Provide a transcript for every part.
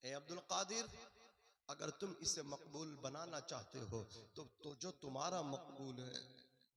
ए अब्दुल कादिर, अगर तुम इसे मकबूल बनाना चाहते हो तो जो तुम्हारा मकबूल है,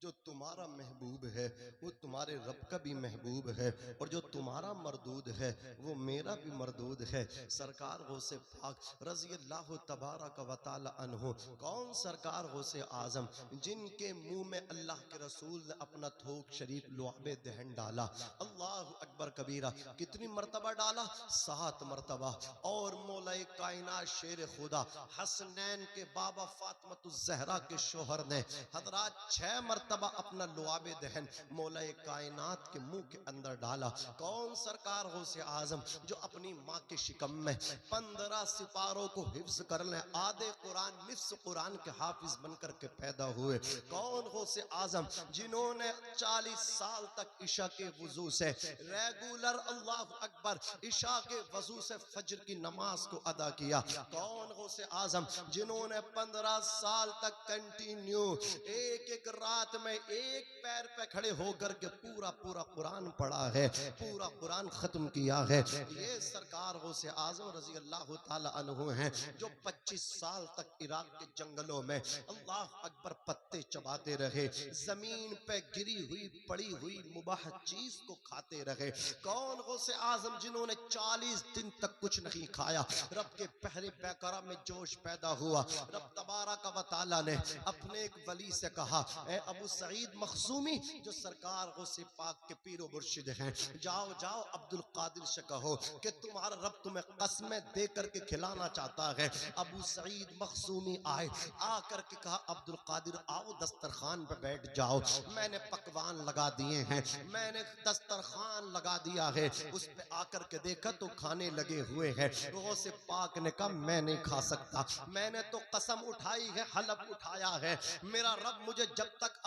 जो तुम्हारा महबूब है, वो तुम्हारे रब का भी महबूब है, और जो तुम्हारा मरदूद है वो मेरा भी मरदूद है। सरकार गौसे पाक रज़ी अल्लाह तबारक व तआला अन्हु, कौन सरकार गौसे आजम जिनके मुंह में अल्लाह के रसूल ने अपना थोक शरीफ लुआबे दहन डाला। अल्लाह अकबर कबीरा, कितनी मरतबा डाला? 7 मरतबा। और मौलाए कायनात शेर खुदा हसनैन के बाबा फातिमा ज़हरा के शोहर ने हजरात 6 मरतबा अपना लुआबे दहन मौलाए कायनात के मुंह के अंदर डाला। कौन सरकार गौसे आजम जो अपनी माँ के शिकम में 15 सिपारों को हिफ्ज कर ले, आधे कुरान निफ्स कुरान के हाफिज बनकर के पैदा हुए। कौन गौसे आजम जिन्होंने 40 साल तक ईशा के वजू से रेगुलर अल्लाह अकबर ईशा के वजू से फजर की नमाज को अदा किया। कौन गौसे आजम जिन्होंने 15 साल तक कंटिन्यू एक एक रात में एक पैर पे खड़े होकर के पूरा पूरा कुरान पढ़ा है, पूरा कुरान खत्म किया है। ये सरकार गौसे आजम रजी अल्लाह ताला अन्हु हैं जो 25 साल तक इराक के जंगलों में अल्लाह अकबर पत्ते चबाते रहे, जमीन पे गिरी हुई पड़ी हुई मुबाह चीज को खाते रहे। कौन गौसे आजम जिन्होंने 40 दिन तक कुछ नहीं खाया। रब के पहले बैकरा में जोश पैदा हुआ। रब तबारक व तआला ने अपने एक वली से कहा, ए अबू सईद मखजूमी जो सरकार गौसे पाक के पीरो मुर्शिद हैं, जाओ जाओ अब्दुल कादिर से कहो कि तुम्हारा रब तुम्हें कस्में दे करके खिलाना चाहता है। अबू सईद मखजूमी आए, आकर के कहा अब्दुल कादिर आओ दस्तरखान पे बैठ जाओ, मैंने पकवान लगा दिए हैं, मैंने दस्तरखान लगा दिया है। उस पे आकर के देखा तो खाने लगे हुए हैं। गौसे पाक ने कहा मैं नहीं खा सकता, मैंने तो कसम उठाई है, हलफ उठाया है, मेरा रब मुझे जब तक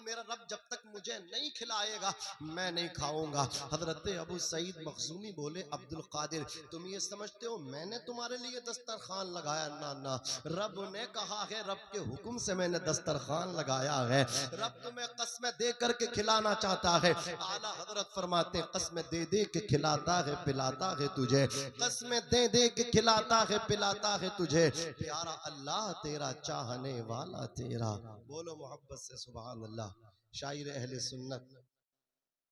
मेरा रब जब तक मुझे नहीं खिलाएगा मैं नहीं खाऊंगा। हजरत अबू सईद मखजूमी बोले अब्दुल कादिर तुम ये समझते हो मैंने तुम्हारे लिए दस्तरखान लगाया? ना ना, रब ने कहा है, रब के हुक्म से मैंने दस्तरखान लगाया है। रब तुम्हें कस्में दे करके खिलाना चाहता है। आला हजरत फरमाते कस्में दे दे के खिलाता है पिलाता है तुझे, कस्में दे दे के खिलाता है पिलाता है तुझे, प्यारा अल्लाह तेरा चाहने वाला तेरा। बोलो मोहब्बत से सुभान अल्लाह। शायर अहले सुन्नत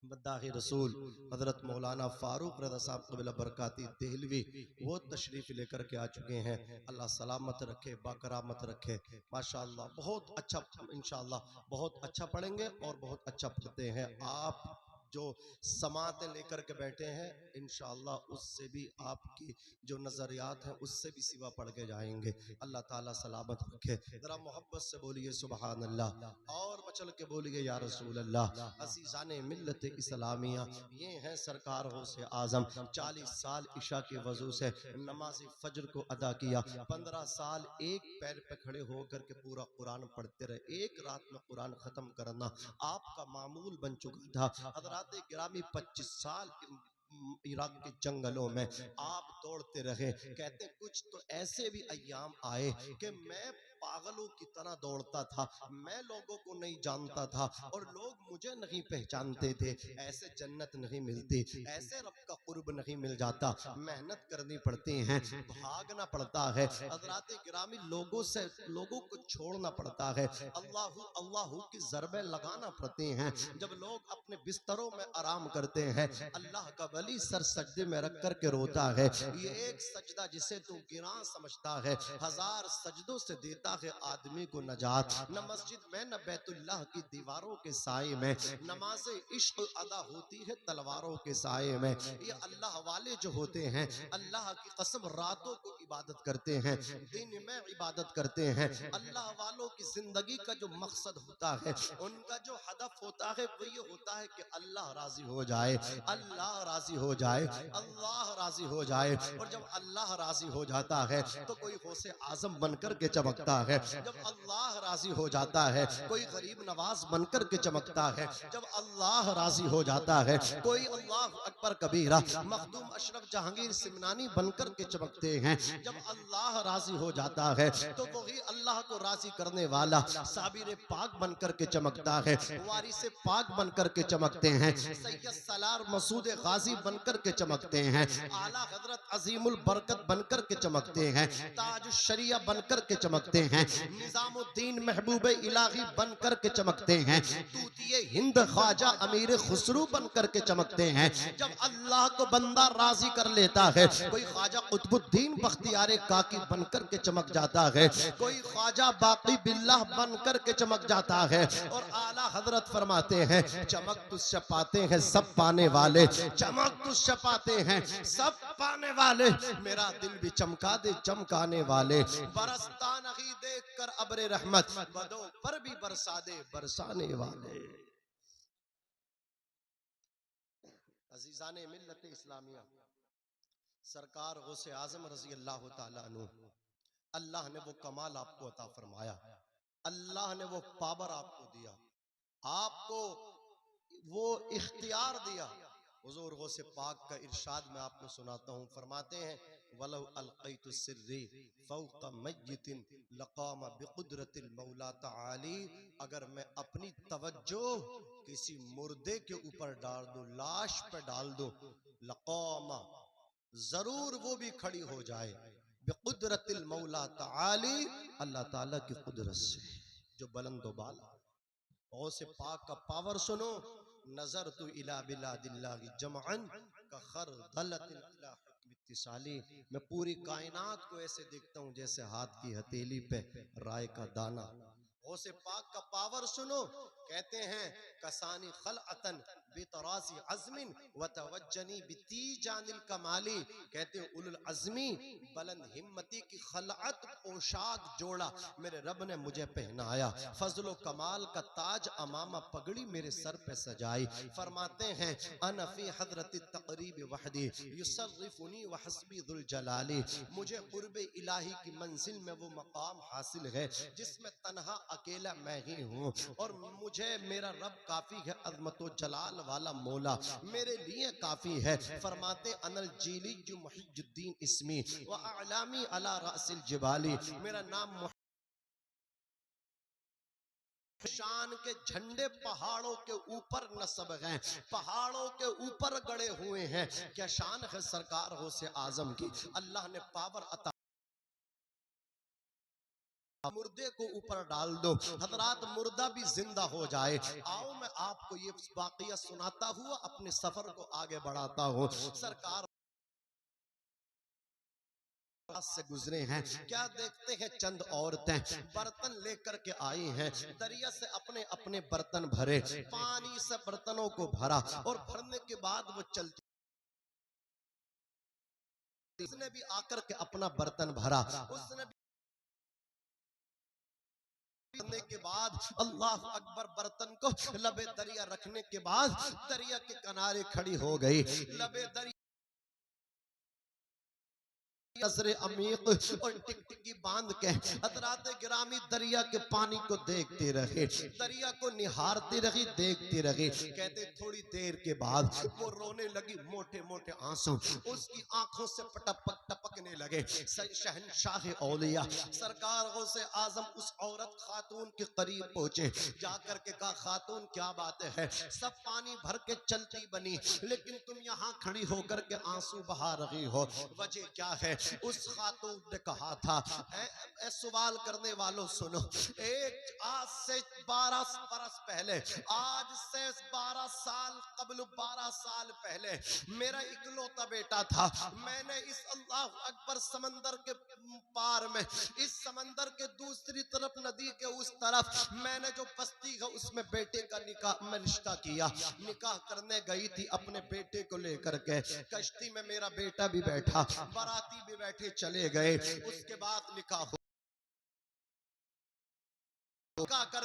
मद्दाही रसूल हजरत मौलाना फारूक रज़ा साहब क़िबला बरकाती देहलवी वो तशरीफ लेकर के आ चुके हैं। अल्लाह सलामत रखे, बाकरामत रखे। माशाअल्लाह बहुत अच्छा, इंशाअल्लाह बहुत अच्छा पढ़ेंगे और बहुत अच्छा पढ़ते हैं। आप जो समातें लेकर के बैठे हैं इंशाअल्लाह उससे भी आपकी जो नजरियात हैं उससे भी सिवा पढ़ के जाएंगे। अल्लाह ताला सलामत रखे। जरा मोहब्बत से बोलिए सुभान अल्लाह, और बचल के बोलिए या रसूल अल्लाह। अज़ीज़ाने मिल्लत इस्लामिया, ये हैं सरकार गौसे आजम। 40 साल ईशा के वजू से नमाज फजर को अदा किया, 15 साल एक पैर पे खड़े होकर के पूरा कुरान पढ़ते रहे। एक रात में कुरान खत्म करना आपका मामूल बन चुका था। हजरात गिरामी 25 साल इराक के जंगलों में आप दौड़ते रहे। कहते कुछ तो ऐसे भी अय्याम आए कि मैं पागलों की तरह दौड़ता था, मैं लोगों को नहीं जानता था और लोग मुझे नहीं पहचानते थे। ऐसे जन्नत नहीं मिलती, ऐसे रब का कुर्ब नहीं मिल जाता। मेहनत करनी पड़ती है, भागना पड़ता है। हज़रात गिरामी लोगों को छोड़ना पड़ता है, अल्लाहू अल्लाहू की ज़रबें लगाना पड़ती हैं। जब लोग अपने बिस्तरों में आराम करते हैं अल्लाह का वली सर सजदे में रख कर के रोता है। ये एक सजदा जिसे तू गिरा समझता है 1000 सजदों से देता है आदमी को नजात। न मस्जिद में न बैतुल्लाह की दीवारों के साए में नमाज इश्क अदा होती है तलवारों के साए में। ये अल्लाह वाले जो होते हैं अल्लाह की कसम रातों को इबादत करते हैं, दिन में इबादत करते हैं। अल्लाह वालों की जिंदगी का जो मकसद होता है, उनका जो हदफ होता है वो ये होता है कि अल्लाह राजी हो जाए, अल्लाह राजी हो जाए, अल्लाह राजी हो जाए। और जब अल्लाह राजी हो जाता है तो कोई गौसे आजम बनकर के चमकता है, जब अल्लाह राजी हो जाता है कोई गरीब नवाज बनकर के चमकता है, जब अल्लाह राजी हो जाता है कोई अल्लाह अकबर कबीरा मखदूम अशरफ जहांगीर सिमनानी बनकर के चमकते हैं, जब अल्लाह राजी हो जाता है तो वही अल्लाह को राजी करने वाला साबिर पाक बनकर के चमकता है, वारिस पाक बनकर के चमकते हैं, सैयद सलार मसूद गाजी बनकर के चमकते हैं, आला हजरत अजीमुल बरकत बनकर के चमकते हैं, ताज शरिया बनकर के चमकते हैं, निजामुद्दीन महबूब इलाही बनकर के चमकते हैं, तूतिए हिंद ख्वाजा अमीर खुसरू बनकर के चमकते हैं। जब अल्लाह को बंदा राजी कर लेता है कोई ख्वाजा कुतुबुद्दीन बख्तियार काकी बनकर के चमक जाता है, कोई ख्वाजा बाकी बिल्लाह बनकर के चमक जाता है। और आला हजरत फरमाते हैं चमक तुझसे पाते हैं सब पाने वाले, चमक तुझसे पाते हैं सब पाने वाले, मेरा दिल भी चमका दे चमकाने वाले, बरसता नहीं देख कर अब्रे रहमत, बदों पर भी बरसा दे बरसाने वाले। अजीजाने मिल्लत इस्लामिया, सरकार गौसे आजम रजी अल्लाह ताला अन्हु, अल्लाह ने वो कमाल आपको अता फरमाया, अल्लाह ने वो पावर आपको दिया, आपको वो इख्तियार दिया। हुजूर गौसे पाक का इरशाद मैं आपको सुनाता हूँ, फरमाते हैं वलौ अलक़ैतु सिर्री फ़ौक़ मय्यतिन लक़ाम बिक़ुद्रतिल मौला तआली, अगर मैं अपनी तवज्जो किसी मुर्दे के ऊपर डाल दूं, लाश पे डाल दूं, लक़ाम जरूर वो भी खड़ी हो जाए, बिक़ुद्रतिल मौला तआली, अल्लाह ताला की कुदरत से जो बुलंद बाला। गौसे पाक का पावर सुनो, नजर तू इला बिलादिल्लाहि जमअन का खरदलतिन इला हुक्म इत्तिसाली, मैं पूरी कायनात को ऐसे देखता हूँ जैसे हाथ की हथेली पे राय का दाना। गौसे पाक का पावर सुनो, कहते हैं कसानी खलअतन बेतराजी अज़मिन व तवज्जनी बितीजानिल कमाली, कहते हैं उलुल अज़मी बुलंद हिम्मती की खलअत पोशाक जोड़ा मेरे रब ने मुझे पहनाया, फजलो कमाल का ताज अमामा पगड़ी मेरे सर पे सजाई। फरमाते हैं अनफी हजरत तकरीब वहदी युसर्रिफुनी व हस्बी दुल जलाली, मुझे कुर्बे इलाही की मंजिल में वो मकाम हासिल है जिसमें तन्हा अकेला मैं ही हूँ, और मुझे मेरा रब काफी है, अज़मतो जलाल वाला मौला मेरे लिए काफी है। फरमाते अनल जीली जो मुहिजुद्दीन इस्मी व अलामी अला रासिल जिबाली, मेरा नाम शान के झंडे पहाड़ों के ऊपर नस्ब हैं, पहाड़ों के ऊपर गड़े हुए हैं। क्या शान है सरकार गौसे आजम की, अल्लाह ने पावर अता, मुर्दे को ऊपर डाल दो हजरात मुर्दा भी जिंदा हो जाए। आओ मैं आपको ये वाकया सुनाता हुआ अपने सफर को आगे बढ़ाता हूँ। सरकार से गुजरे हैं, क्या देखते हैं चंद औरतें बर्तन लेकर के आई हैं, दरिया से अपने अपने बर्तन भरे, पानी से बर्तनों को भरा और भरने के बाद वो चलती, उसने भी आकर के अपना बर्तन भरा, उसने करने के बाद अल्लाह अकबर बर्तन को लबे दरिया रखने के बाद दरिया के किनारे खड़ी हो गई, लबे दरिया नजरे अमीक और टिकटिकी बांध के हजरात गिरामी दरिया के पानी को देखते रहे, दरिया को निहारते रही, देखते रहे। कहते थोड़ी देर के बाद वो रोने लगी, मोटे मोटे आंसू उसकी आंखों से टपक टपकने लगे। शहनशाह औलिया सरकार गौसे आजम उस औरत खातून के करीब पहुंचे, जाकर के कहा खातून क्या बात है, सब पानी भर के चलती बनी लेकिन तुम यहाँ खड़ी होकर के आंसू बहा रही हो, वजह क्या है? उस खातून ने कहा था ए सवाल करने वालों सुनो, एक आज से 12 बरस पहले, आज से 12 साल कबल 12 साल पहले मेरा इकलौता बेटा था, मैंने इस अल्लाह अकबर समंदर के पार में, इस समंदर के दूसरी तरफ नदी के उस तरफ मैंने जो बस्ती है उसमें बेटे का निकाह में रिश्ता किया, निकाह करने गई थी अपने बेटे को लेकर के, कश्ती में मेरा बेटा भी बैठा, बाराती भी बैठे, चले गए, उसके बाद निकाह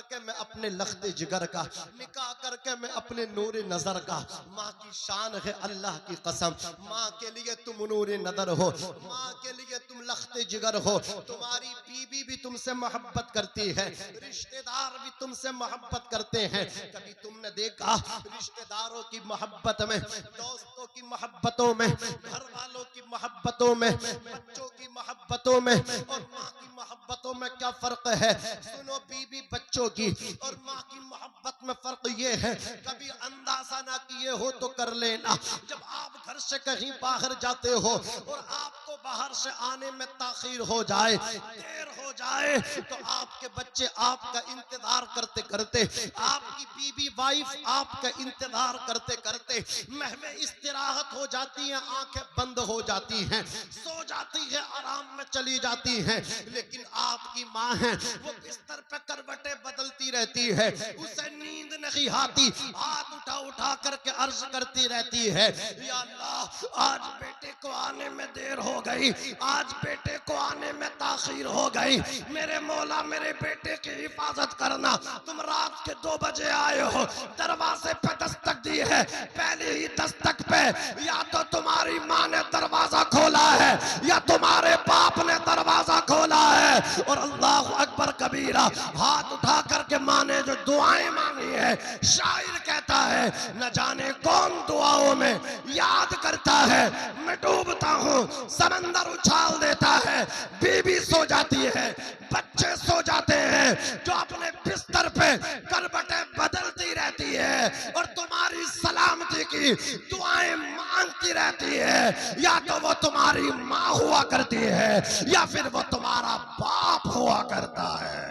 करके मैं अपने लख्ते जिगर का, निकाह करके मैं अपने नूर नजर का। माँ की शान है अल्लाह की कसम, माँ के लिए तुम नूर नजर हो, माँ के लिए तुम लख्ते जिगर हो। तुम्हारी बीवी भी तुमसे मोहब्बत करती है, रिश्तेदार भी तुमसे मोहब्बत करते हैं। कभी तुमने देखा रिश्तेदारों की मोहब्बत में, दोस्तों की मोहब्बतों में, घर वालों की मोहब्बतों में, बच्चों की मोहब्बतों में और माँ की मोहब्बतों में क्या फर्क है? सुनो, बीवी बच्चों की और माँ की मोहब्बत में फर्क ये है, कभी अंदाजा ना किए हो तो कर लेना, जब आप घर से कहीं बाहर जाते हो और आपको बाहर से आने में ताखीर हो जाए, देर हो जाए, तो आपके बच्चे आपका इंतजार करते करते, आपकी बीवी वाइफ आपका इंतजार करते करते महवे इस्तिराहत हो जाती है, आंखें बंद हो जाती हैं, सो जाती है, आराम में चली जाती हैं। लेकिन आपकी माँ है, वो बिस्तर पे करवटें बदलती रहती है, उसे नींद नहीं आती, हाथ उठा उठा करके अर्ज करती रहती है, या अल्लाह आज बेटे को आने में देर हो गई, आज बेटे को आने में ताखीर हो गई, मेरे मौला मेरे बेटे की हिफाजत करना। तुम रात के 2 बजे आए हो, दरवाजे पे दस्तक दी है, पहले ही दस्तक पे या तो तुम्हारी माँ ने दरवाजा खोला है या तुम्हारे बाप ने दरवाजा खोला है। और अल्लाह अकबर कबीरा, हाथ उठा करके माँ ने जो दुआएं मांगी है, शायर कहता है न जाने कौन दुआओं में याद करता है, मैं डूबता हूँ समंदर उछाल देता है, बीबी सो जाती है, बच्चे सो जाते हैं, जो अपने बिस्तर पे करवटें बदलती रहती है और तुम्हारी सलामती की दुआएं मांगती रहती है। या तो वो तुम्हारी माँ हुआ करती है या फिर वो तुम्हारा बाप हुआ करता है।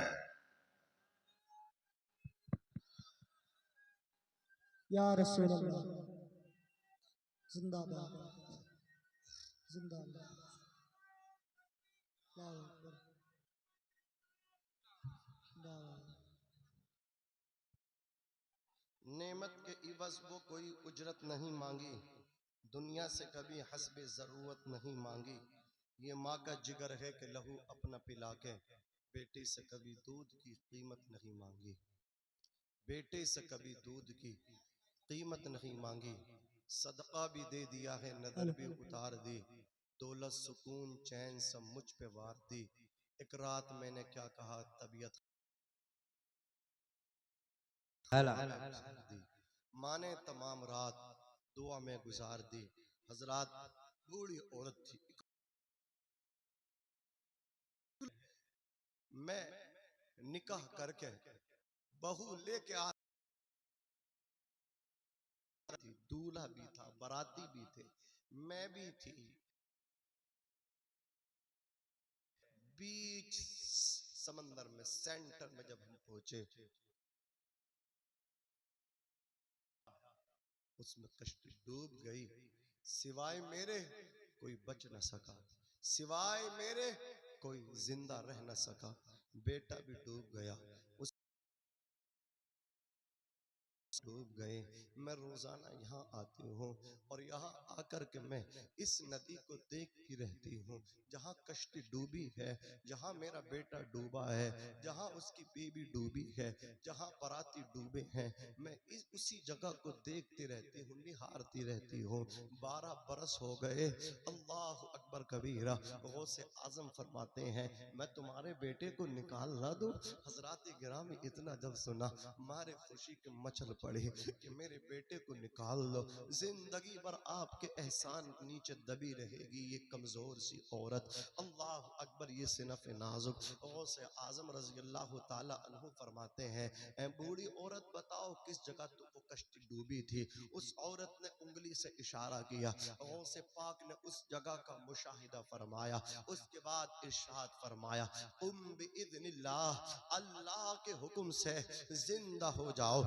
या रसूल अल्लाह, जिंदाबाद जिंदाबाद। अल्लाहू अकबर, जिंदाबाद। नेमत के इवज वो कोई उजरत नहीं मांगी, दुनिया से कभी हस्बे जरूरत नहीं मांगी। ये माँ का जिगर है कि लहू अपना पिला के बेटे से कभी दूध की कीमत नहीं मांगी, बेटे से कभी दूध की कीमत नहीं मांगी। सदका भी दे दिया है, नजर भी उतार दी, दौलत सुकून चैन सब मुझ पे वार दी। एक रात मैंने क्या कहा, तबीयत दी, माँ ने तमाम रात दुआ में गुजार दी। हजरात, बूढ़ी औरत थी, मैं निकाह करके बहू लेके आ रही थी, दूल्हा भी था, बाराती भी थे, मैं भी थी। बीच समंदर में सेंटर में जब हम पहुंचे, उसमें कश्ती डूब गई, सिवाय मेरे कोई बच न सका, सिवाय मेरे कोई जिंदा रह न सका। बेटा भी डूब गया, उस डूब गए। मैं रोजाना यहाँ आती हूँ और यहाँ आकर के मैं इस नदी को देखती रहती हूँ, जहाँ कश्ती डूबी है, जहाँ मेरा बेटा डूबा है, जहाँ उसकी बीवी डूबी है, जहाँ बाराती डूबे हैं, मैं उसी जगह को देखती रहती हूँ, निहारती रहती हूँ। 12 बरस हो गए। अल्लाह अकबर कबीरा। गौसे आजम फरमाते हैं, मैं तुम्हारे बेटे को निकाल ना दूं? हजरात गिरामी, इतना जब सुना मारे खुशी के मचल पड़े कि मेरे बेटे को निकाल लो, जिंदगी भर आपके एहसान नीचे दबी रहेगी ये कमजोर सी औरत। अल्लाह अकबर, ये सिनफ नाजुक। गौसे आजम रज़ी अल्लाह ताला अन्हु फरमाते हैं, ऐ बूढ़ी औरत बताओ किस जगह तुमको कश्ती डूबी थी? उस औरत ने उंगली से इशारा किया। गौसे पाक ने उस जगह का मुशाहिदा फरमाया, उसके बाद इरशाद फरमाया, बिइज़्निल्लाह, अल्लाह के हुक्म से जिंदा हो जाओ,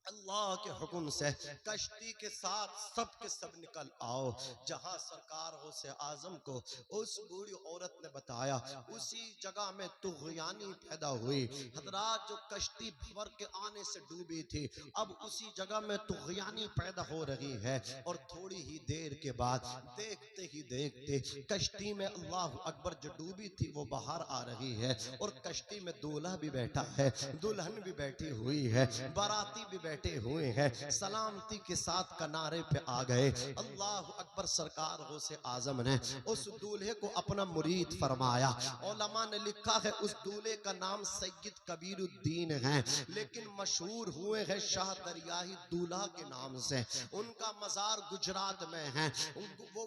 अल्लाह के हुक्म से कश्ती के साथ सब के सब निकल आओ। जहां सरकार गौसे आजम को उस बूढ़ी औरत ने बताया, उसी जगह में तुग़यानी पैदा हुई। हजरात, जो कश्ती भंवर के आने से डूबी थी, अब उसी जगह में तुग़यानी पैदा हो रही है। और थोड़ी ही देर के बाद देखते ही देखते कश्ती में अल्लाह अकबर जो डूबी थी वो बाहर आ रही है और कश्ती में दूल्हा भी बैठा है, दुल्हन भी बैठी हुई है, बाराती भी बैठे हुए हैं, सलामती के साथ किनारे पे आ गए। अल्लाह अकबर। सरकार गौसे आजम ने उस दूल्हे को अपना मुरीद फरमाया। उलमा ने लिखा है उस दूल्हे का नाम सैयद कबीरुद्दीन है, लेकिन मशहूर हुए हैं शाह दरियाही दूल्हा के नाम से। उनका मजार गुजरात में है। वो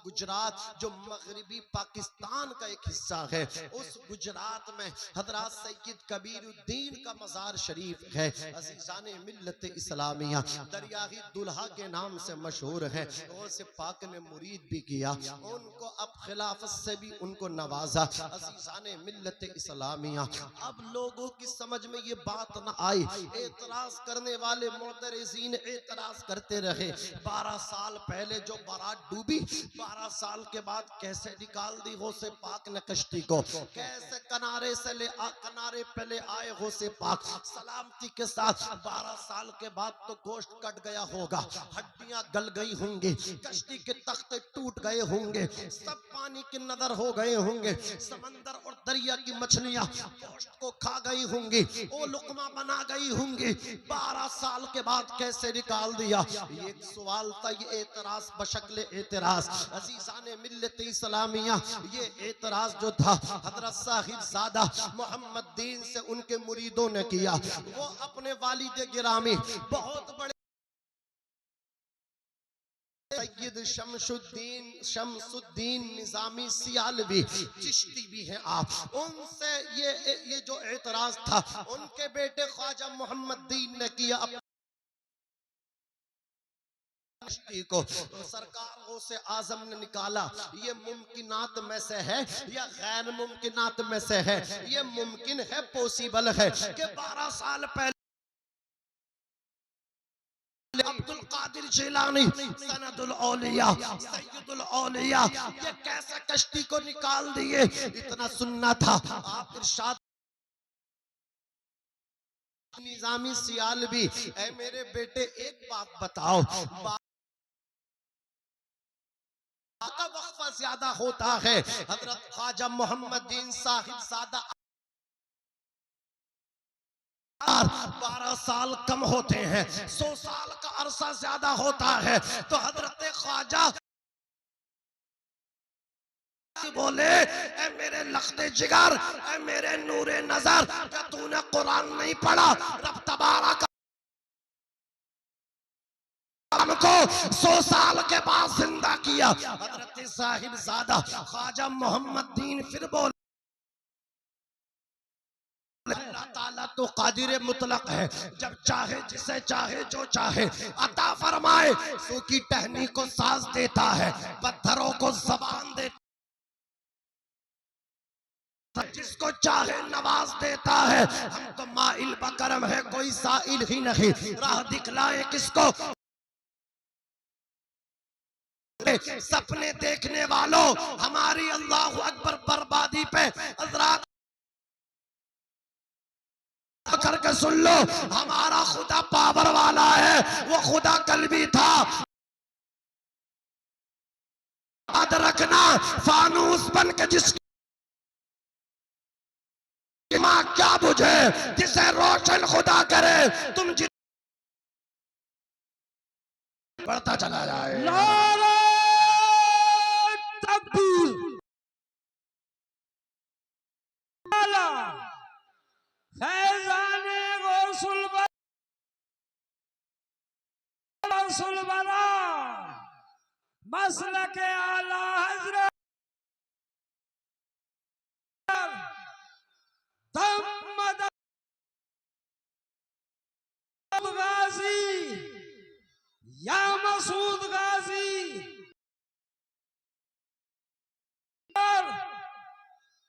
गुजरात जो मगरबी पाकिस्तान का एक हिस्सा है, उस गुजरात में हजरत सैयद कबीरुद्दीन का मजार शरीफ है। अजीजान मिल्लत इस्लामिया दरियाही दुल्हा के नाम से मशहूर है। गौसे पाक ने मुरीद भी किया, उनको अब खिलाफत से भी उनको नवाजा। अजीजान मिल्लत इस्लामिया, अब लोगों की समझ में ये बात न आई, एतराज करने वाले मोतरजीन एतराज करते रहे। 12 साल पहले जो बारात डूबी, 12 साल के बाद कैसे निकाल दी गौसे पाक ने कश्ती को, कैसे किनारे से किनारे पे ले आए गौसे पाक सलामती के साथ। 12 साल के बाद तो गोश्त कट गया होगा, हड्डियां गल गई होंगी, कश्ती के तख्ते टूट गए होंगे, सब पानी के नदर हो गए होंगे, समंदर और दरिया की मछलियां गोश्त को खा गई होंगी, वो लुकमा बना गई होंगी। 12 साल के बाद कैसे निकाल दिया, ये एक सवाल था। ये एतराज बशक्ल एतराज अजीजाने मिल्लत इस्लामिया, ये एतराज जो था हजरत साहिबजादा मोहम्मद दीन से उनके मुरीदों ने किया। वो अपने वालिद गिरामी बहुत बड़े सैयद शमसुद्दीन निजामी सियालवी चिश्ती भी हैं आप, उनसे ये जो एतराज था उनके बेटे ख्वाजा मोहम्मद दीन ने किया को। सरकारों से आजम ने निकाला, ये मुमकिनात में से है या गैर मुमकिनात में से है। ये मुमकिन है, पॉसिबल है कि 12 साल पहले अब्दुल कादिर जिलानी सनदुल औलिया सैयदुल औलिया ये कैसे कश्ती को निकाल दिए, इतना सुनना था। आप इरशाद निजामी सियालवी, ऐ मेरे बेटे एक बात बताओ, का वक्फा ज्यादा होता है। हजरत ख्वाजा मोहम्मद दीन साहिबजादा 12 साल कम होते हैं, 100 साल का अरसा ज्यादा होता है। तो हजरत ख्वाजा बोले, ए मेरे लख्ते जिगर, ए मेरे नूरे नजर, क्या तूने कुरान नहीं पढ़ा? रब तबारक को 100 साल के बाद जिंदा किया। हजरत साहिबजादा ख्वाजा मोहम्मद दीन फिर बोले, अल्लाह ताला तो कादिर मुतलक है, जब चाहे जिसे चाहे जो चाहे अता फरमाए। सूखी टहनी को सांस देता है, पत्थरों को जबान देता, जिसको चाहे नवाज देता है। हम तो माइल बकरम है, कोई साइल ही नहीं, राह दिखलाए किसको। सपने देखने वालों, हमारी अल्लाह अकबर बर्बादी पे हजरात करके सुन लो, हमारा खुदा पावर वाला है। वो खुदा कल भी था, याद रखना। फानूस बन के जिसकी माँ क्या बुझे, जिसे रोशन खुदा करे, तुम बढ़ता चला जाए। नारे तकबीर, आला फैजाने गौसुल बरा मसलक आला हजरत दम्मद गाजी या मसूद गाजी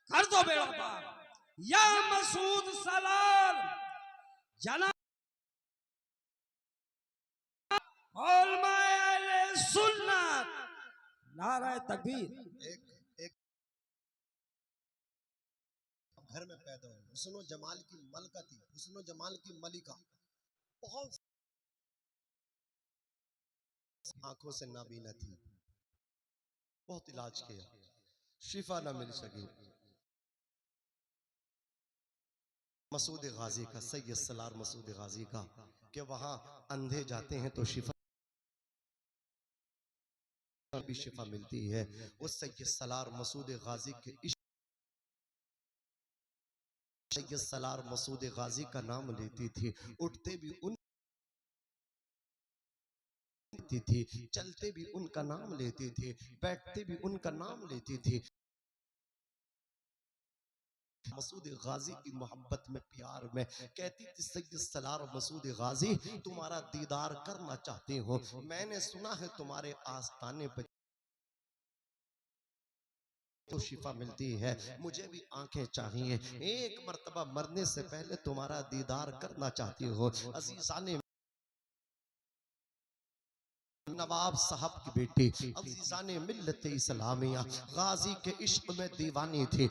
कर दो बेड़ा पार, या मसूद सलार जना सुन्नत। नारा तकबीर। एक घर में पैदा हुए, हुस्नो जमाल की मलका थी, हुस्नो जमाल की मलिका, बहुत आंखों से नाबीना थी। बहुत इलाज किया, शिफा ना मिल सकी। मसूद गाजी का, सैयद सलार मसूद गाजी का, कि वहां अंधे जाते हैं तो शिफा भी शिफा मिलती है। उस सैयद सलार मसूद गाजी के इश्क, सैयद सलार मसूद गाजी का नाम लेती थी, उठते भी उन लेती थी, चलते भी उनका नाम लेती थी, बैठते भी उनका नाम लेती थी। मसूद गाजी की मोहब्बत में, प्यार में कहती थी, सैयद सलार मसूद गाजी तुम्हारा दीदार करना चाहती हूँ, मैंने सुना है तुम्हारे आस्ताने पर तो शिफा मिलती है, मुझे भी आंखें चाहिए, एक मर्तबा मरने से पहले तुम्हारा दीदार करना चाहती हूँ। अजीजाने नवाब साहब की बेटी, अजीजाने मिल्लत इस्लामिया गाजी के इश्क में दीवानी थी,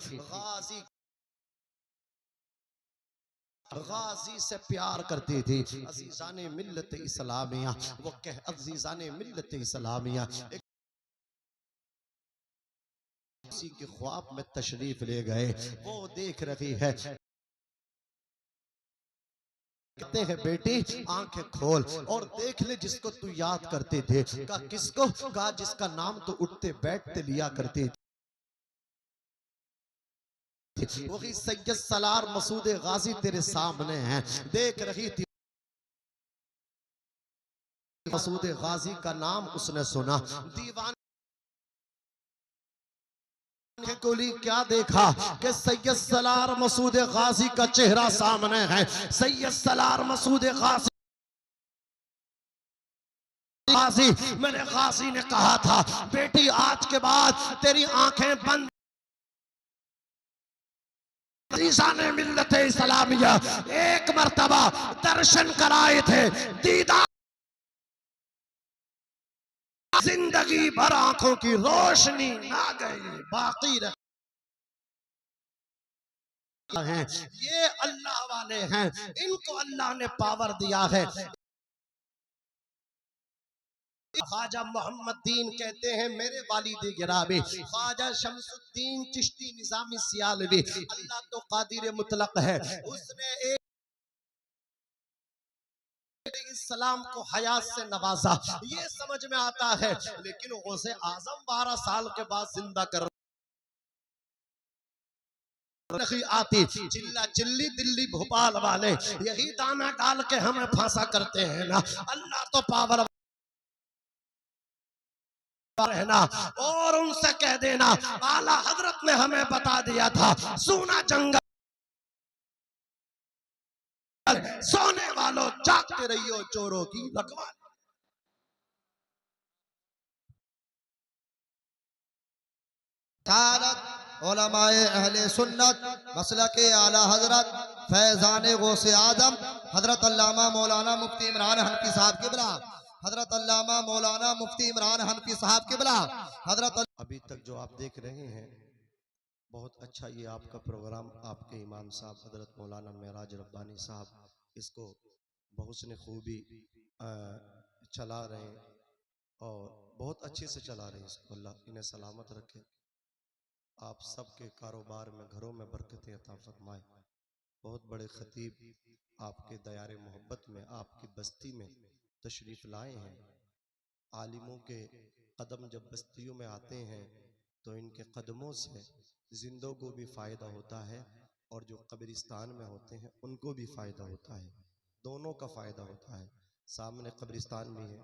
गाजी से प्यार करती थी। अजीजाने मिल्लत इस्लामिया, वो कह अजीजाने मिल्लत इस्लामिया किसी के ख्वाब में तशरीफ ले गए, वो देख रही है, कहते हैं बेटी आंखें खोल और देख ले जिसको तू याद करते थे। कहा किसको? कहा जिसका नाम तो उठते बैठते लिया करते थे, वही सैयद सलार मसूद गाजी तेरे सामने हैं। देख रही थी मसूद गाजी का नाम उसने सुना, दीवान गोली क्या देखा कि सैयद सलार मसूद गाजी का चेहरा सामने है। सैयद सलार मसूद गाजी, मेरे गाजी ने कहा था बेटी आज के बाद तेरी आंखें बंद। ने मिल्लत इस्लामिया एक मर्तबा दर्शन कराए थे, दीदार जिंदगी भर आंखों की रोशनी ना गई, बाकी हैं। ये अल्लाह वाले हैं, इनको अल्लाह ने पावर दिया है। ख्वाजा मोहम्मद दीन कहते हैं मेरे वालिद गिरामी ख्वाजा शमसुद्दीन चिश्ती निजामी सियालवी, अल्लाह तो कादिर मुतलक है, उसने एक सलाम को हयात से नवाजा, ये समझ में आता है, लेकिन गौसे आजम 12 साल के बाद जिंदा कर नहीं आती। चिल्ला चिल्ली दिल्ली भोपाल वाले यही दाना डाल के हमें फांसा करते हैं ना, अल्लाह तो पावर रहना। और उनसे कह देना आला हजरत ने हमें बता दिया था, सोना जंगल सोने वालों जागते रहियो चोरों की रखवाली। उलमाए अहले सुन्नत मसलक आला हजरत फैजान गौसे आदम हजरत अल्लामा मौलाना मुफ्ती इमरान हनफी साहब किबला, हजरत अल्लामा मौलाना मुफ्ती इमरान हनफी साहब किबला, हजरत अभी तक जो आप देख रहे हैं बहुत अच्छा ये आपका प्रोग्राम, आपके इमाम साहब हजरत मौलाना महराज रब्बानी साहब इसको बहुस्न खूबी चला रहे हैं और बहुत अच्छे से चला रहे हैं इसको, अल्लाह इन्हें सलामत रखे, आप सबके कारोबार में घरों में बरकतें अता फरमाए। बहुत बड़े खतीब आपके दयारे मोहब्बत में आपकी बस्ती में तशरीफ़ लाए हैं। आलिमों के कदम जब बस्तियों में आते हैं तो इनके कदमों से जिंदों को भी फ़ायदा होता है और जो कब्रिस्तान में होते हैं उनको भी फ़ायदा होता है, दोनों का फ़ायदा होता है। सामने कब्रिस्तान भी है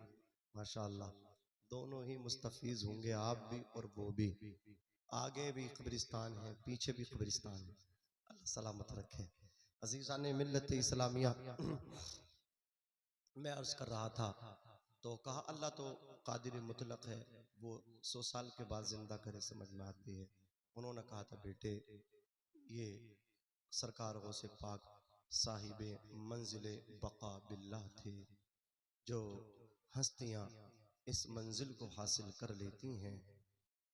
माशाअल्लाह, दोनों ही मुस्तफ़ीज़ होंगे, आप भी और वो भी। आगे भी कब्रिस्तान है, पीछे भी कब्रिस्तान है, अल्लाह सलामत रखे। अज़ीज़ान मिल्लत इस्लामिया मैं अर्ज़ कर रहा था तो कहा अल्लाह तो कादिर मुतलक है, वो 100 साल के बाद जिंदा करे समझ में आती है। उन्होंने कहा था बेटे ये सरकार गौसे पाक साहिबे मंजिले बका बिल्लाह थे, जो हस्तियाँ इस मंजिल को हासिल कर लेती हैं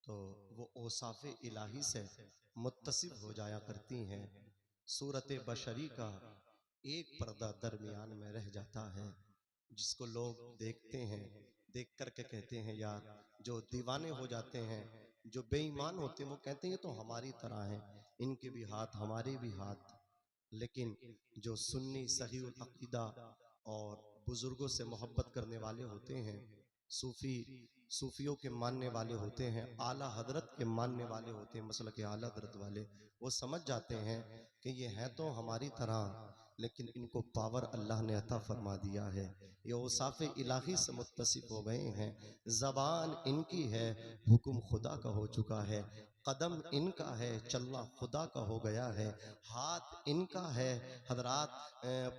तो वो औसाफ़े इलाही से मुत्तसिफ हो जाया करती हैं। सूरत बशरी का एक पर्दा दरमियान में रह जाता है, जिसको लोग देखते हैं, देख कर के कहते हैं यार जो दीवाने हो जाते हैं जो बेईमान होते हैं वो कहते हैं ये तो हमारी तरह हैं, इनके भी हाथ हमारे भी हाथ। लेकिन जो सुन्नी सही अकीदा और बुजुर्गों से मोहब्बत करने वाले होते हैं, सूफियों के मानने वाले होते हैं, आला हजरत के मानने वाले होते हैं, मसलक के आला हजरत वाले, वो समझ जाते हैं कि ये हैं तो हमारी तरह, लेकिन इनको पावर अल्लाह ने अता फरमा दिया है। ये औसाफ इलाही से मुत्तसिफ हो गए हैं। ज़बान इनकी है, हुक्म खुदा का हो चुका है। कदम इनका है, चलना खुदा का हो गया है। हाथ इनका है हजरात,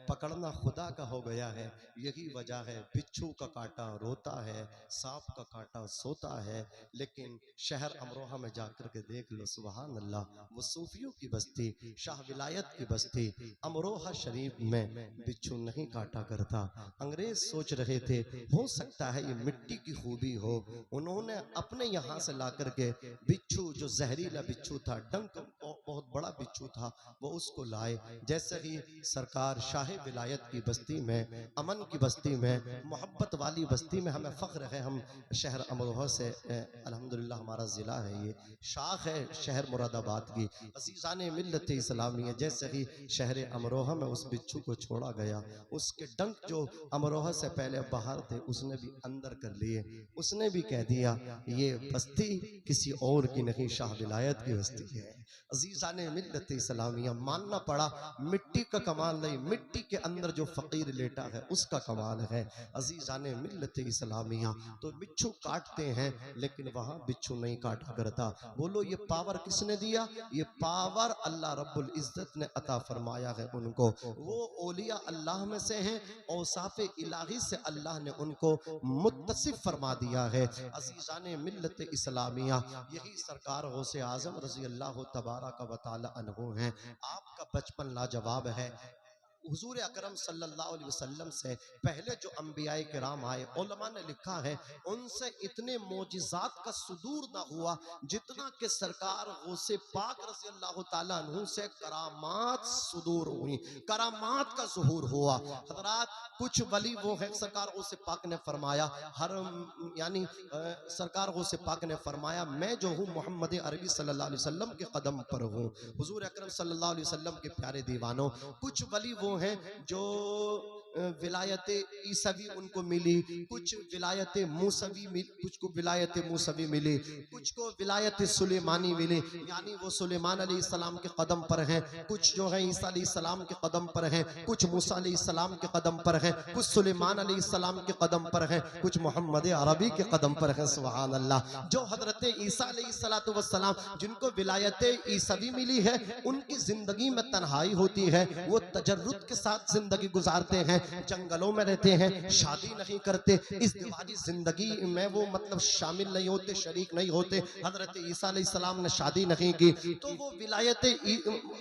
पकड़ना खुदा का हो गया है। यही वजह है बिच्छू का कांटा रोता है, सांप का कांटा सोता है। लेकिन शहर अमरोहा में जाकर के देख लो, सुभान अल्लाह, वो सूफियों की बस्ती, शाह विलायत की बस्ती अमरोहा शरीफ में बिच्छू नहीं काटा करता। अंग्रेज सोच रहे थे हो सकता है ये मिट्टी की खूबी हो, उन्होंने अपने यहाँ से ला करके बिच्छू, जो जहरीला बिच्छू था, डंक बहुत बड़ा बिच्छू था, वो उसको लाए। जैसे ही सरकार शाह विलायत की बस्ती में, अमन की बस्ती में, मोहब्बत वाली बस्ती में, हमें फ़ख्र है हम शहर अमरोहा से, अल्हम्दुलिल्लाह हमारा ज़िला है, ये शाख है शहर मुरादाबाद की, अज़ीज़ाने मिल्लत इस्लामिया। जैसे ही शहर अमरोहा में उस बिच्छू को छोड़ा गया, उसके डंक जो अमरोहा से पहले बाहर थे उसने भी अंदर कर लिए। उसने भी कह दिया ये बस्ती किसी और की नहीं, शाह विलायत की बस्ती है। अज़ीज़ाने मिल्लत इस्लामिया, मानना पड़ा मिट्टी का कमाल नहीं, मिट्टी के अंदर जो फ़कीर लेटा है उसका कमाल है। अज़ीज़ाने मिल्लत इस्लामिया, तो बिच्छू काटते हैं लेकिन वहाँ बिच्छू नहीं काटा करता। बोलो ये पावर किसने दिया? ये पावर अल्लाह रब्बुल इज़्ज़त ने अता फरमाया है उनको। वो औलिया अल्लाह में से हैं, औसाफ़े इलाही से अल्लाह ने उनको मुत्तसिफ फरमा दिया है। अज़ीज़ाने मिल्लत इस्लामिया, यही सरकार गौसे आज़म रज़ी अल्लाह तबारक व तआला अन्हु हैं। आपका बचपन लाजवाब है। हुजूर अकरम सल्लल्लाहु अलैहि वसल्लम से पहले जो अंबियाए किराम आए, उलमा ने लिखा है उनसे इतने मोजिज़ात का सुदूर ना हुआ जितना कि सरकार गौसे पाक रज़ी अल्लाह तआला अन्हु से करामात सुदूर हुई, करामात का ज़ुहूर हुआ। हज़रात कुछ वली वो है, सरकार गौसे पाक ने फरमाया, हर यानी सरकार गौसे पाक ने फरमाया मैं जो हूँ मोहम्मद अरबी सल्लल्लाहु अलैहि वसल्लम के कदम पर हूँ। हुजूर अकरम सल्लल्लाहु अलैहि वसल्लम के प्यारे दीवानों, कुछ वली वो हैं जो विलायत ईसवी उनको मिली, कुछ विलायत मूसवी मिली, कुछ को विलायत मूसवी मिली, कुछ को विलायत सुलेमानी मिली, यानी वो सुलेमान अलैहिस्सलाम के कदम पर हैं। कुछ जो है ईसा अलैहिस्सलाम के कदम पर हैं, कुछ मूसा अलैहिस्सलाम के कदम पर हैं, कुछ सुलेमान अलैहिस्सलाम के कदम पर हैं, कुछ मोहम्मद अरबी के कदम पर हैं। सुभान अल्लाह। जो हजरत ईसा अलैहिस्सलातु वस्सलाम जिनको विलायत ईसवी मिली है, उनकी जिंदगी में तन्हाई होती है, वो तजर्रुद के साथ जिंदगी गुजारते हैं, जंगलों में रहते हैं, शादी नहीं करते, इस दिवारी जिंदगी में वो मतलब शामिल नहीं होते, शरीक नहीं होते। हजरत ईसा अलैहिस्सलाम ने शादी नहीं की तो वो विलायत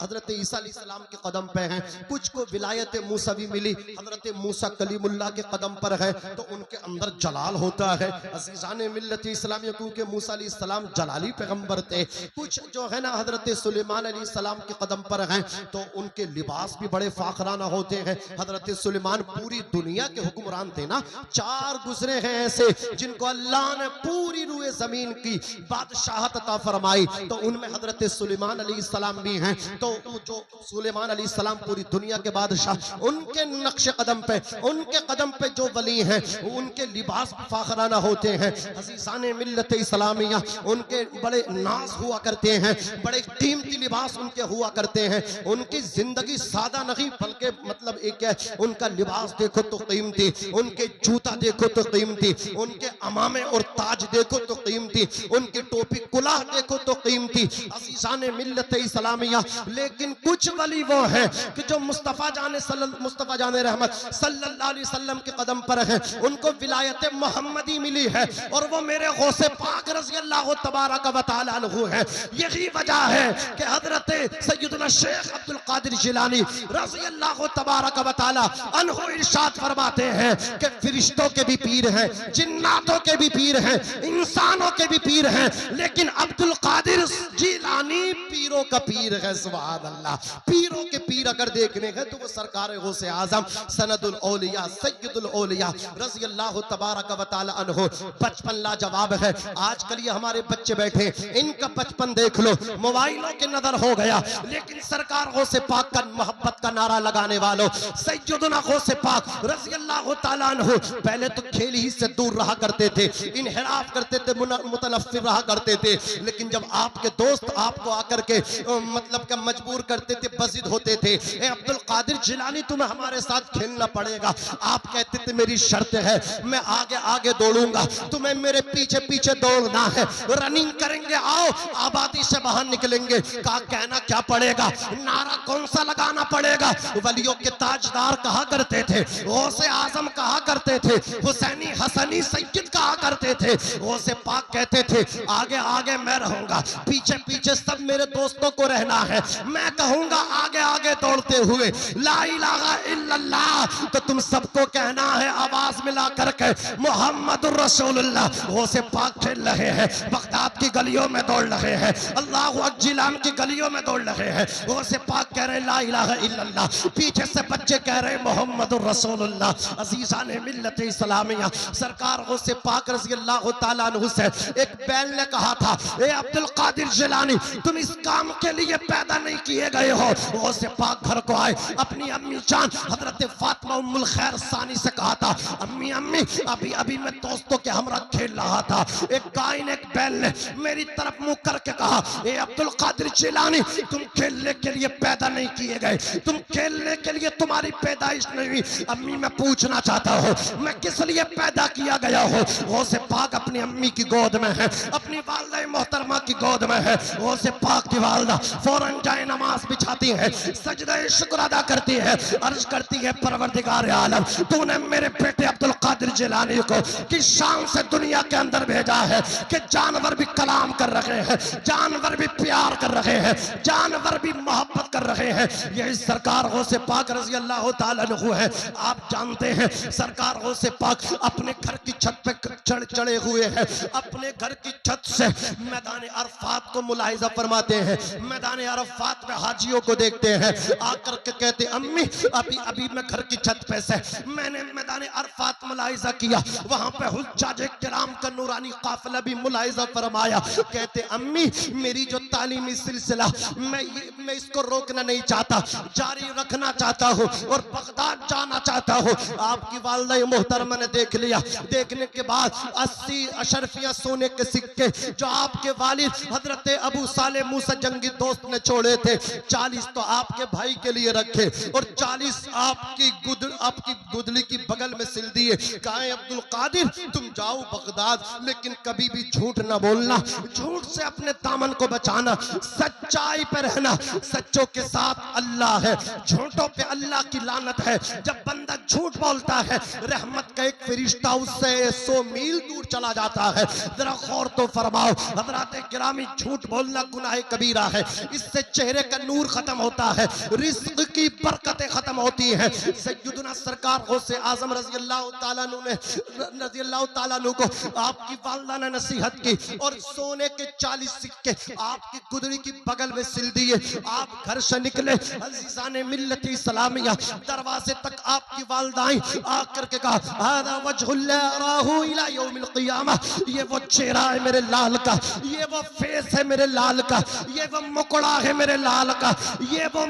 हजरत ईसा अलैहिस्सलाम के कदम पे हैं। कुछ को विलायत मूसवी मिली, हजरत मूसा कलीमुल्लाह के कदम पर है तो उनके अंदर जलाल होता है। अज़ीज़ाने मिल्लत इस्लामिया, क्योंकि मूसा अलैहिस्सलाम जलाली पैगंबर थे। कुछ जो है ना हजरत सुलेमान अलैहिस्सलाम के कदम पर हैं तो उनके लिबास भी बड़े फाखराना होते हैं। हजरत सुलेमान पूरी दुनिया के हुक्मरान थे ना, चार गुजरे हैं ऐसे जिनको अल्लाह ने पूरी रूए जमीन की बादशाहत अता फरमाई, तो उनमें हजरत सुलेमान अलैहिस्सलाम भी हैं। तो जो सुलेमान अलैहिस्सलाम पूरी दुनिया के बादशाह, उनके नक्शे कदम पे, उनके कदम पे जो वली हैं उनके लिबास भी फाखराना होते हैं। अज़ीज़ाने मिल्लत इस्लामिया, उनके बड़े नाज हुआ करते हैं, बड़े कीमती लिबास उनके हुआ करते हैं। उनकी जिंदगी सादा नहीं बल्कि मतलब एक है, उनका लिबास देखो तो कीमती, उनके जूता देखो तो कीमती, उनके अमामे और ताज देखो तो कीमती, उनकी टोपी कुलाह देखो तो कीमती। अज़ीज़ाने मिल्लत इस्लामिया, लेकिन कुछ वली वो है कि जो मुस्तफ़ा जाने रहमत सल्लल्लाहु अलैहि वसल्लम के कदम पर है, उनको विलायत मोहम्मदी मिली है और वो मेरे गौसे पाक रज़ी अल्लाह तबारक व तआला अन्हु है। यही वजह है कि हजरत सैयदना शेख अब्दुल कादिर जिलानी रज़ी अल्लाह तबारक व तआला अन्हु इरशाद फरमाते हैं कि फरिश्तों के भी पीर हैं, जिन्नातों के भी पीर हैं, इंसानों के भी पीर हैं, लेकिन अब्दुल कादिर जिलानी पीरों का पीर है। सुभान अल्लाह। पीरों के पीर अगर देखने हैं तो वो सरकार गौसे आजम सनदुल औलिया सैयदुल औलिया रज़ी अल्लाह तबारक व तआला अन्हु। बचपन लाजवाब है। आजकल ये हमारे बच्चे बैठे, इनका बचपन देख लो, मोबाइलों के नजर हो गया, लेकिन सरकार गौसे पाक का मोहब्बत का नारा लगाने वालों सैयदुना गौसे पाक रज़ी अल्लाह तआला अन्हु पहले तो खेल ही से दूर रहा करते थे, इनहिराफ करते थे, मुतनफ्फिर रहा करते थे, लेकिन जब आपके दोस्त आपको आकर के मतलब का मजबूर करते थे, बज़िद होते थे, ए अब्दुल कादिर जिलानी तुम्हें हमारे साथ खेलना पड़ेगा, आप कहते थे मेरी शर्त है मैं आगे आगे दौड़ूंगा, तुम्हें मेरे पीछे पीछे दौड़ना है, रनिंग करेंगे, आओ आबादी से बाहर निकलेंगे। कहा कहना क्या पड़ेगा, नारा कौन सा लगाना पड़ेगा? वलियों के ताजदार कहा करते थे, गौसे आजम कहा करते थे, हुसैनी हसनी सैयद कहा करते थे, गौसे पाक कहते थे आगे आगे मैं रहूंगा, पीछे पीछे सब मेरे दोस्तों को रहना है, मैं कहूंगा आगे आगे दौड़ते हुए ला इलाहा इल्लल्लाह, तो तुम सबको कहना है आवाज मिला करके मोहम्मदुर रसूलुल्लाह। गौसे पाक खेल रहे हैं, बगदाद की गलियों में दौड़ रहे हैं, अल्लाह अक्जिलान की गलियों में दौड़ रहे हैं, गौसे पाक कह रहे ला इलाहा इल्लल्लाह, पीछे से बच्चे कह रहे मोहम्मदुर रसूलुल्लाह। अजीजान मिल्लत इस्लामिया सरकार गौसे पाक रज़ी अल्लाह तआला अन्हु से एक बैल ने कहा था, ए अब्दुल कादिर जिलानी तुम इस काम के लिए पैदा नहीं किए गए हो। गौसे पाक घर को आए, अपनी अम्मी जान हजरत फातिमा उम्मुल खैर सानी से कहा था, अम्मी अम्मी अभी अभी मैं दोस्तों के हमरा खेल रहा था, एक गाय ने एक बैल ने मेरी तरफ मुंह करके कहा, ए अब्दुल कादिर जिलानी तुम खेलने के लिए पैदा नहीं किए गए, तुम खेलने के लिए तुम्हारी पैदाइश नहीं हुई। अम्मी मैं पूछना चाहता हूँ मैं किस लिए पैदा किया गया हूँ? गौसे पाक अपनी अम्मी की गोद में है, अपनी वालिदा मोहतरमा की गोद में है। गौसे पाक की वालिदा फौरन जाए नमाज बिछाती है, सजदा शुक्र अदा करती है, अर्ज करती है परवरदिगार आलम तूने मेरे बेटे अब्दुल कादिर जिलानी को किस शान से दुनिया के अंदर भेजा है कि जानवर भी कलाम कर रहे हैं, जानवर भी प्यार कर रहे हैं, जानवर भी मोहब्बत कर रहे हैं। यही सरकार गौसे पाक रज़ी अल्लाह तआला अन्हु है। आप जानते हैं सरकार गौसे पाक अपने घर की छत पे चढ़े हुए हैं, अपने घर की छत से मैदान अरफात को मुलाहिजा फरमाते हैं, मैदान अरफात में हाजियों को देखते हैं, आकर के कहते अम्मी अभी अभी मैं घर की छत पे से मैंने मैदान अरफात मुलाहिजा किया, वहां पे हुज्जाज किराम का नूरानी काफिला भी मुलाहिजा फरमाया। कहते अम्मी मेरी जो तालीमी सिलसिला मैं इसको रोकना नहीं चाहता, जारी रखना चाहता हूँ और बगदाद जाना चाहता हूँ। आपकी वालिदा मोहतरमा ने देख लिया, देखने के बाद 80 अशरफिया सोने के सिक्के जो आपके वालिद हजरत अबू साले मूसा जंगी दोस्त ने छोड़े थे, 40 तो आपके भाई के लिए रखे और 40 आपकी गुदली की बगल में सिल दिए। कहा अब्दुल कादिर तुम जाओ बगदाद, लेकिन कभी भी झूठ ना बोलना, झूठ से अपने दामन को बचाना, सच्चाई पे रहना, सच्चों के साथ अल्लाह है, झूठों पे अल्लाह की लानत है। जब बंदा झूठ बोलता है रहमत का एक फरिश्ता उससे 100 मील दूर चला जाता है। जरा गौर तो फरमाओ हजरात गिरामी, झूठ बोलना गुनाह कबीरा है, इससे चेहरे का नूर खत्म होता है, रिज़्क़ की बरकतें खत्म होती हैं। सैयदुना सरकार गौसे आजम रज़ी अल्लाह तआला अन्हु को आपकी वालिदा ने नसीहत की और सोने के 40 सिक्के आपकी गुदड़ी की बगल में सिल दिए। आप घर से निकले, अज़ीज़ाने मिल्लत इस्लामिया दरवाजे तक आपकी वालिदा आई, आकर के कहा हादा वजहुल्लाह राहु इला यौमिल क़ियामा, ये वो चेहरा है मेरे लाल का, ये वो फेस है मेरे लाल का, ये वो मुकड़ा है मेरे लाल का, ये वो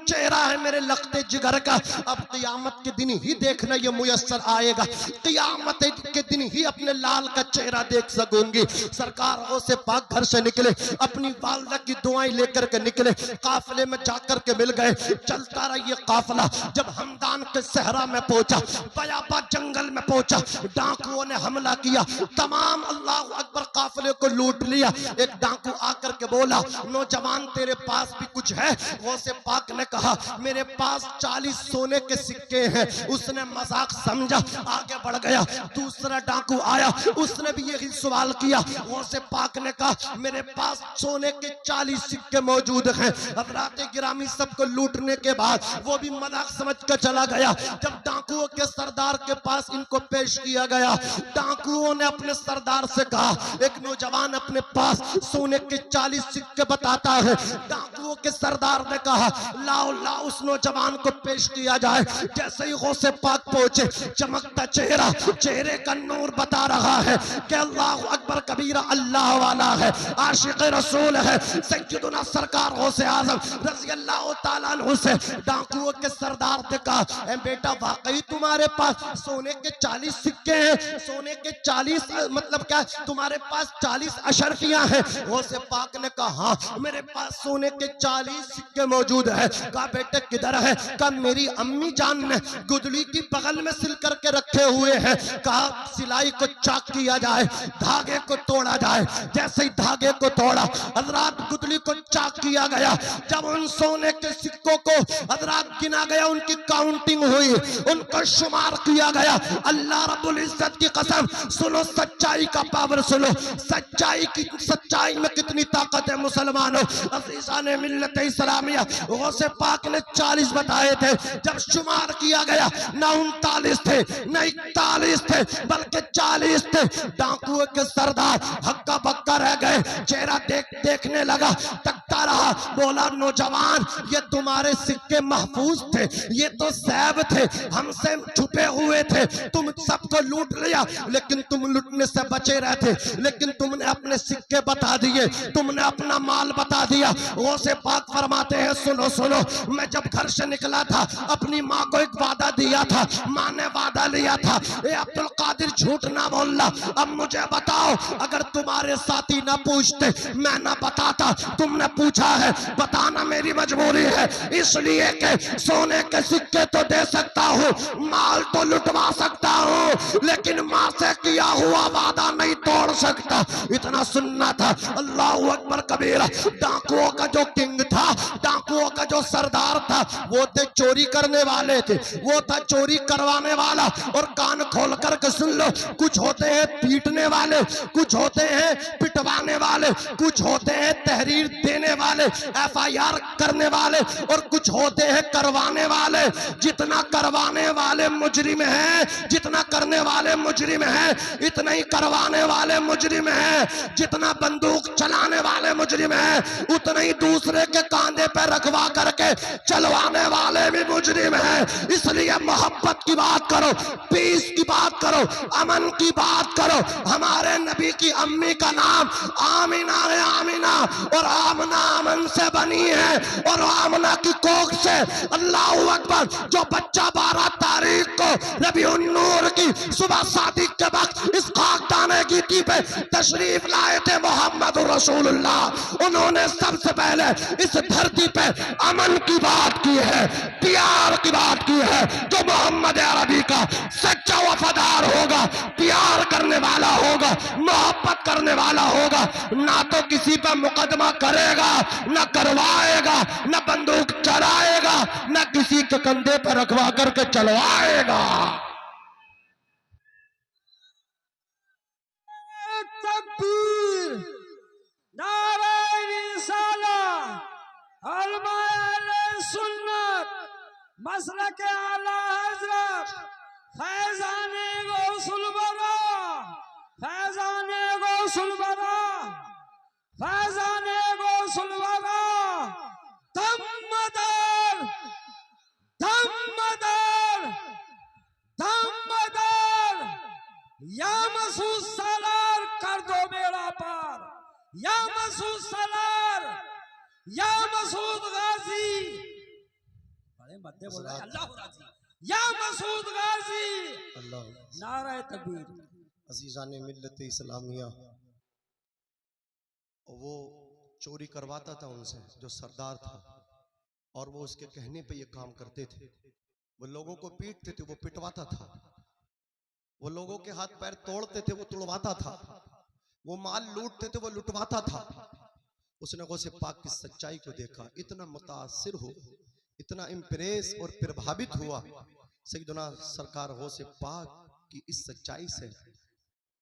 चेहरा है मेरे लखते जिगर का। अब क़ियामत के दिन ही देखना ये मुयस्सर आएगा, क़ियामत के दिन ही अपने लाल का चेहरा देख सकूंगी। सरकार गौसे पाक घर से निकले, अपनी वालिदा की दुआएं लेकर के निकले, काफिले में जाकर के मिल गए। चलता रहा ये काफिला, जब हमदान के सहरा में पहुंचा, बयाबा जंगल में पहुंचा, डाकुओं ने हमला किया, तमाम अल्लाह अकबर काफिले को लूट लिया। एक डाकू आकर के बोला नौजवान तेरे पास भी कुछ है? गौसे पाक ने कहा मेरे पास 40 सोने के सिक्के हैं। उसने मजाक समझा, आगे बढ़ गया। दूसरा डाकू आया, उसने भी यही सवाल किया। गौसे पाक ने कहा मेरे पास सोने के 40 सिक्के मौजूद हैं। हज़रात गिरामी सबको लूटने के बाद वो भी मजाक समझ कर चला गया। जब डाकुओं के सरदार के पास इनको पेश किया गया, डाकुओं ने अपने सरदार से कहा एक नौजवान अपने पास सोने के 40 सिक्के बताता है। डाकू डाकुओं के सरदार ने कहा लाओ लाओ उस नौजवान को पेश किया जाए। जैसे ही गौसे पाक पहुंचे, चमकता चेहरा, चेहरे का नूर बता रहा है कि अल्लाह अकबर कबीरा, अल्लाह वाला है, आशिक रसूल है, सैयदुना सरकार गौसे आजम रज़ी अल्लाह ताला अन्हु से डाकुओं के सरदार ने कहा ए बेटा वाकई तुम्हारे पास सोने के 40 सिक्के हैं, सोने के 40 मतलब क्या तुम्हारे पास 40 अशरफियां हैं? गौसे पाक ने कहा हाँ मेरे पास सोने के 40 सिक्के मौजूद है। कहा बेटे किधर है? कहा मेरी अम्मी जान ने गुदड़ी की बगल में सिल करके रखे हुए हैं। कहा सिलाई को चाक किया जाए, धागे को तोड़ा जाए। जैसे ही धागे को तोड़ा हजरात गुदड़ी को चाक किया गया। जब उन सोने के सिक्कों को हजरात गिना गया, उनकी काउंटिंग हुई, उनको शुमार किया गया। अल्लाह रब्बुल इज्जत की कसम, सुनो सच्चाई का पावर सुनो, सच्चाई में कितनी ताकत है मुसलमानों। अज़ीज़ाने मिल्लत इस्लामिया गौसे पाक ने 40 बताए थे। जब शुमार किया गया ना 39 थे ना 41 थे बल्कि 40 थे। डाकुओं के सरदार हक्का बक्का रह गए। चेहरा देखने लगा, तकता रहा, बोला नौजवान ये तुम्हारे सिक्के महफूज थे, ये तो सैब थे, हमसे छुपे हुए थे, तुम सबको लूट लिया लेकिन तुम लूटने से बचे रहते, लेकिन तुमने अपने सिक्के बता दिए, तुमने अपना माल बता दिया। गौसे पाक फरमाते हैं सुनो सुनो, मैं जब घर से निकला था अपनी माँ को एक वादा दिया था, माँ ने वादा लिया था ए अब्दुल कादिर झूठ ना बोलना। अब मुझे बताओ अगर तुम्हारे साथी ना पूछते मैं ना बताता, तुमने पूछा है बताना मेरी मजबूरी है, इसलिए कि सोने के सिक्के तो दे सकता हूँ, माल तो लुटवा सकता हूँ, लेकिन माँ से किया हुआ वादा नहीं तोड़ सकता। इतना सुनना था। अल्लाह अकबर कबीरा। डाकुओं का जो किंग था, डाकुओं का जो सरदार था, वो थे चोरी करने वाले थे, वो था चोरी करवाने वाला। और कान खोल कर के सुन लो, कुछ होते हैं पीटने वाले, कुछ होते हैं पिटवाने वाले, कुछ होते हैं तहरीर देने वाले, FIR करने वाले, और कुछ होते हैं करवाने वाले। जितना करवाने वाले मुजरिम हैं, जितना करने वाले मुजरिम हैं, इतना ही करवाने वाले मुजरिम हैं। जितना बंदूक चलाने वाले मुजरिम हैं, उतना ही दूसरे के कांधे पे रखवा करके चलवाने वाले भी मुजरिम हैं। इसलिए मोहब्बत की बात करो, पीस की बात करो, अमन की बात करो। हमारे नबी की अम्मी का नाम आमिना है, आमिना, और आमना अमन से बनी है, और आमना की कोख से अल्लाह अकबर जो बच्चा 12 तारीख को रबीउन नूर की सुबह शादी के वक्त इस खाकदाने की पे तशरीफ लाए थे मोहम्मद रसूलुल्लाह, उन्होंने सबसे पहले इस धरती पे अमन की बात की है, प्यार की बात की है। जो मोहम्मद अरबी का सच्चा वफादार होगा, प्यार करने वाला होगा, मोहब्बत करने वाला होगा, ना तो किसी पर मुकदमा करेगा, ना करवाएगा, ना बंदूक चलाएगा, ना किसी के कंधे पर रखवा करके चलवाएगा। तकबीर, नारे रिसालत, अलमाए सुन्नत, मसलक आला हजरत, फैजाने गौसुल बरा, फैजाने गौसुल बरा, फैजाने गौसुल बरा, धम्मदर, धम्मदर, धम्मदर, या मसूद सालार कर दो बेड़ा पार, या मसूद सालार, या मसूद गाजी, बड़े मध्य बोल रहे अल्लाह राजी, या मसूद गाजी, अल्लाह नारा तकबीर। अजीज़ाने मिल्लत इस्लामिया, वो चोरी करवाता था उनसे जो सरदार था, और वो उसके कहने पे ये काम करते थे। वो लोगों को पीटते थे, वो पिटवाता था, वो लोगों के हाथ पैर तोड़ते थे, वो तोड़वाता था, वो माल लूटते थे, वो लुटवाता था। उसने गौसे पाक की सच्चाई को देखा, इतना मुतासिर हो, इतना इम्प्रेस और प्रभावित हुआ सैयदना सरकार गौसे पाक की इस सच्चाई से,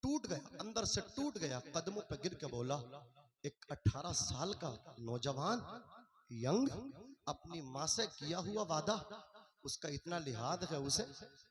टूट गया, अंदर से टूट गया, कदमों पर गिर के बोला एक 18 साल का नौजवान यंग अपनी माँ से किया हुआ वादा उसका इतना लिहाज है उसे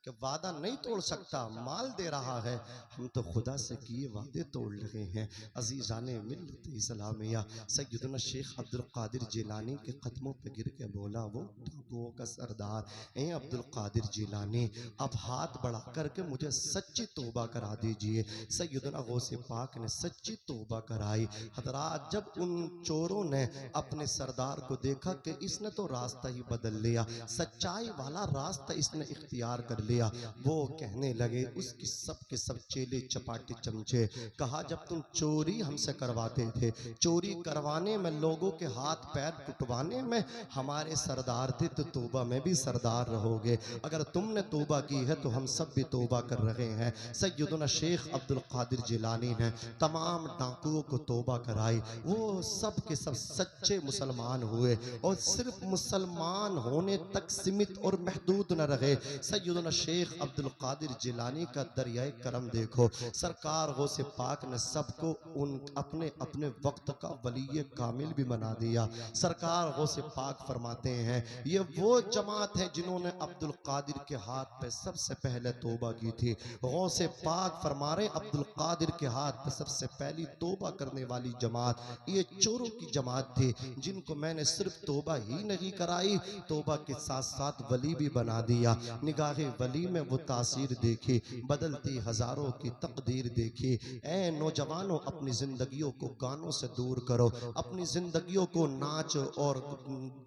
कि वादा नहीं तोड़ सकता, माल दे रहा है। हम तो खुदा से किए वादे तोड़ रहे हैं। अजीज़ाने मिल्लत इस्लामिया सैयदना शेख अब्दुल कादिर जिलानी के कदमों पे गिर के बोला, वो टापुओं का सरदार ए अब्दुल कादिर जिलानी, अब हाथ बढ़ा करके मुझे सच्ची तौबा करा दीजिए। सैयदना गौसे पाक ने सच्ची तौबा कराई। हजरात, जब उन चोरों ने अपने सरदार को देखा कि इसने तो रास्ता ही बदल लिया, सच्चाई वाला रास्ता इसने इख्तियार कर लिया, वो कहने लगे, उसके सब के सब चेले चपाटे चमचे, कहा जब तुम चोरी हमसे करवाते थे, चोरी करवाने में, लोगों के हाथ पैर टुटवाने में हमारे सरदार थे, तो तौबा में भी सरदार रहोगे। अगर तुमने तौबा की है तो हम सब भी तौबा कर रहे हैं। सैयदना शेख अब्दुल कादिर जिलानी ने तमाम डाकुओं को तौबा कराई। वो सब के सब सच्चे मुसलमान हुए और सिर्फ मुसलमान होने तक सीमित और महदूद न रहे। सैयदना शेख अब्दुल कादिर जिलानी का दरियाए करम देखो। सरकार गौसे पाक ने सबको उन अपने अपने वक्त का वली कामिल भी बना दिया। सरकार गौसे पाक फरमाते हैं, ये वो जमात है जिन्होंने अब्दुल कादिर के हाथ पे सबसे पहले तौबा की थी। गौसे पाक फरमा रहे, अब्दुल कादिर के हाथ पे सबसे पहली तौबा करने वाली जमात ये चोरों की जमात थी, जिनको मैंने सिर्फ तौबा ही नहीं कराई, तौबा के साथ साथ वली भी बना दिया। निगाहे वली में वो तासीर देखी, बदलती हजारों की तकदीर देखी। ऐ नौजवानों, अपनी जिंदगियों को गानों से दूर करो, अपनी जिंदगियों को नाच और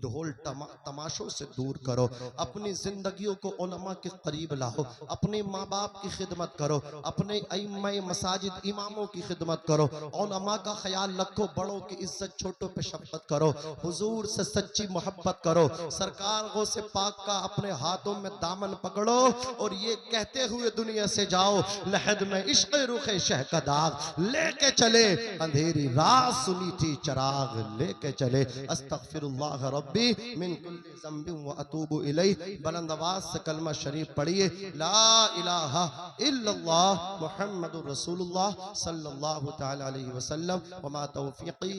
ढोल तमाशों से दूर करो, अपनी जिंदगियों को उलमा के करीब लाओ, अपने माँ बाप की खिदमत करो, अपने इमाम मसाजिद इमामों की खिदमत करो, उलमा का ख्याल रखो, बड़ों की इज्जत, छोटों पे शफकत करो, हुजूर से सच्ची मोहब्बत करो। सरकार गौसे पाक का अपने हाथों में दामन पकड़ो और ये कहते हुए दुनिया से जाओ, लहद में इश्क़ रुखे शह का दाग लेके चले, अंधेरी रात सुनी थी चराग लेके चले। अस्तगफिरुल्लाह रब्बी मिन कुल्ली ज़ंबिन व अतूबु इलैह। बुलंद आवाज से कलमा शरीफ पढ़िए, ला इलाहा इल्लल्लाह मुहम्मदुर रसूलुल्लाह सल्लल्लाहु तआला अलैहि वसल्लम व मा तौफीक़ी